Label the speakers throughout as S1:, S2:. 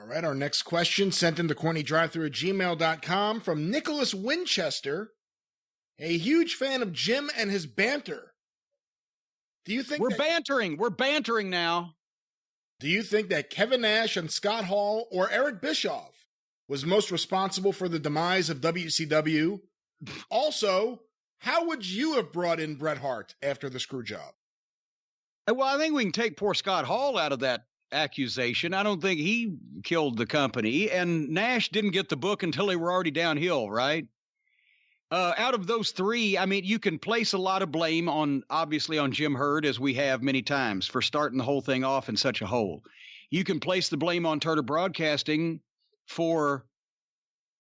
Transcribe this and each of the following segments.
S1: right, our next question sent in to CornyDriveThru@gmail.com from Nicholas Winchester, a huge fan of Jim and his banter. Do you think
S2: we're bantering now?
S1: Do you think that Kevin Nash and Scott Hall or Eric Bischoff was most responsible for the demise of WCW? Also, how would you have brought in Bret Hart after the screw job?
S2: Well, I think we can take poor Scott Hall out of that accusation. I don't think he killed the company, and Nash didn't get the book until they were already downhill, right? Out of those three, I mean, you can place a lot of blame obviously on Jim Herd, as we have many times, for starting the whole thing off in such a hole. You can place the blame on Turner Broadcasting for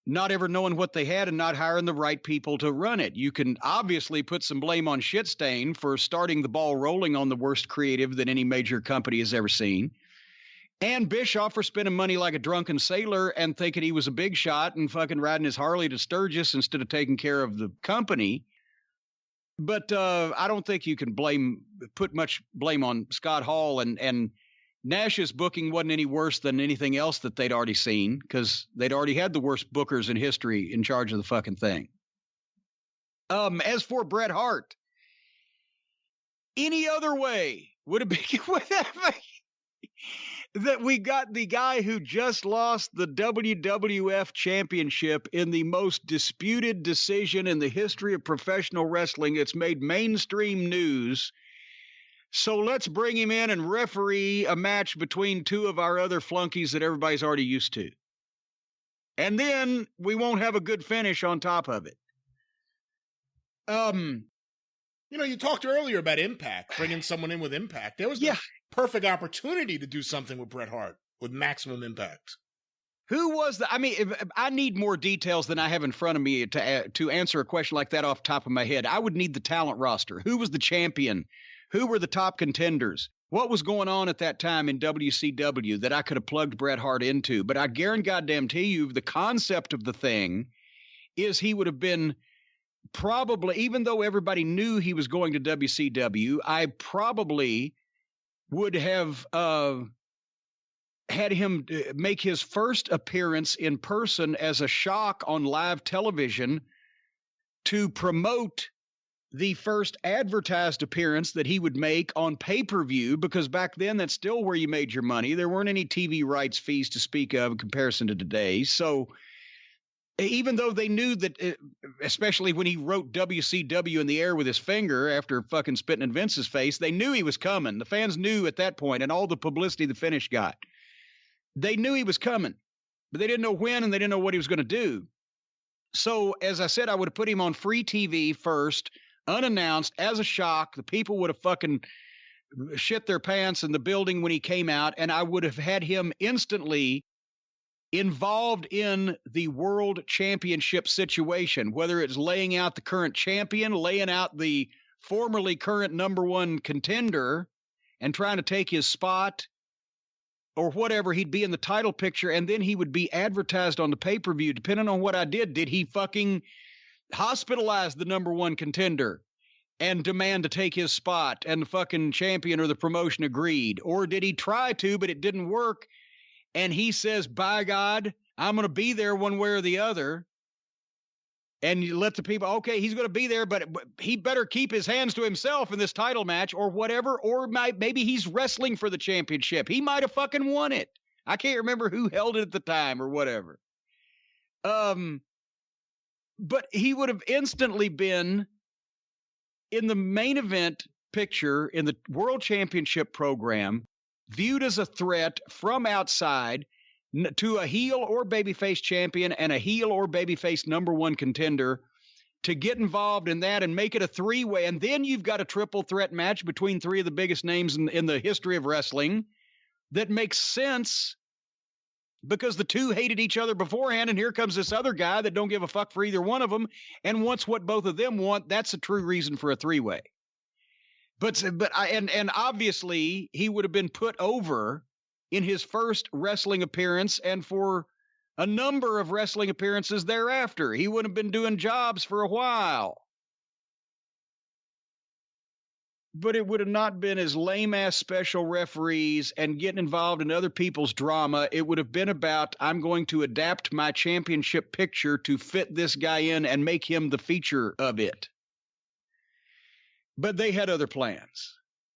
S2: not ever knowing what they had and not hiring the right people to run it. You can obviously put some blame on Shitstain for starting the ball rolling on the worst creative that any major company has ever seen. And Bischoff for spending money like a drunken sailor and thinking he was a big shot and fucking riding his Harley to Sturgis instead of taking care of the company. But I don't think you can put much blame on Scott Hall, and Nash's booking wasn't any worse than anything else that they'd already seen, because they'd already had the worst bookers in history in charge of the fucking thing. As for Bret Hart, any other way would have been that we got the guy who just lost the WWF championship in the most disputed decision in the history of professional wrestling. It's made mainstream news. So let's bring him in and referee a match between two of our other flunkies that everybody's already used to. And then we won't have a good finish on top of it.
S1: You talked earlier about Impact, bringing someone in with Impact. There was the perfect opportunity to do something with Bret Hart with maximum impact.
S2: Who was I need more details than I have in front of me to answer a question like that off the top of my head. I would need the talent roster. Who was the champion? Who were the top contenders? What was going on at that time in WCW that I could have plugged Bret Hart into? But I guarantee you the concept of the thing is he would have been probably, even though everybody knew he was going to WCW, I probably would have had him make his first appearance in person as a shock on live television to promote the first advertised appearance that he would make on pay-per-view, because back then that's still where you made your money. There weren't any TV rights fees to speak of in comparison to today. So even though they knew that, especially when he wrote WCW in the air with his finger after fucking spitting in Vince's face, they knew he was coming. The fans knew at that point, and all the publicity the finish got. They knew he was coming, but they didn't know when, and they didn't know what he was going to do. So, as I said, I would have put him on free TV first, unannounced, as a shock. The people would have fucking shit their pants in the building when he came out, and I would have had him instantly involved in the world championship situation, whether it's laying out the current champion, laying out the formerly current number one contender and trying to take his spot, or whatever. He'd be in the title picture, and then he would be advertised on the pay-per-view. Depending on what I did he fucking hospitalize the number one contender and demand to take his spot, and the fucking champion or the promotion agreed? Or did he try to, but it didn't work, and he says, by God, I'm going to be there one way or the other, and you let the people, okay, he's going to be there, but he better keep his hands to himself in this title match or whatever, or maybe he's wrestling for the championship. He might have fucking won it. I can't remember who held it at the time or whatever. But he would have instantly been in the main event picture in the World Championship program, viewed as a threat from outside to a heel or babyface champion and a heel or babyface number one contender, to get involved in that and make it a three-way. And then you've got a triple threat match between three of the biggest names in the history of wrestling that makes sense, because the two hated each other beforehand, and here comes this other guy that don't give a fuck for either one of them and wants what both of them want. That's a true reason for a three-way. But obviously he would have been put over in his first wrestling appearance and for a number of wrestling appearances thereafter. He would have been doing jobs for a while. but it would have not been as lame-ass special referees and getting involved in other people's drama. It would have been about, I'm going to adapt my championship picture to fit this guy in and make him the feature of it. But they had other plans.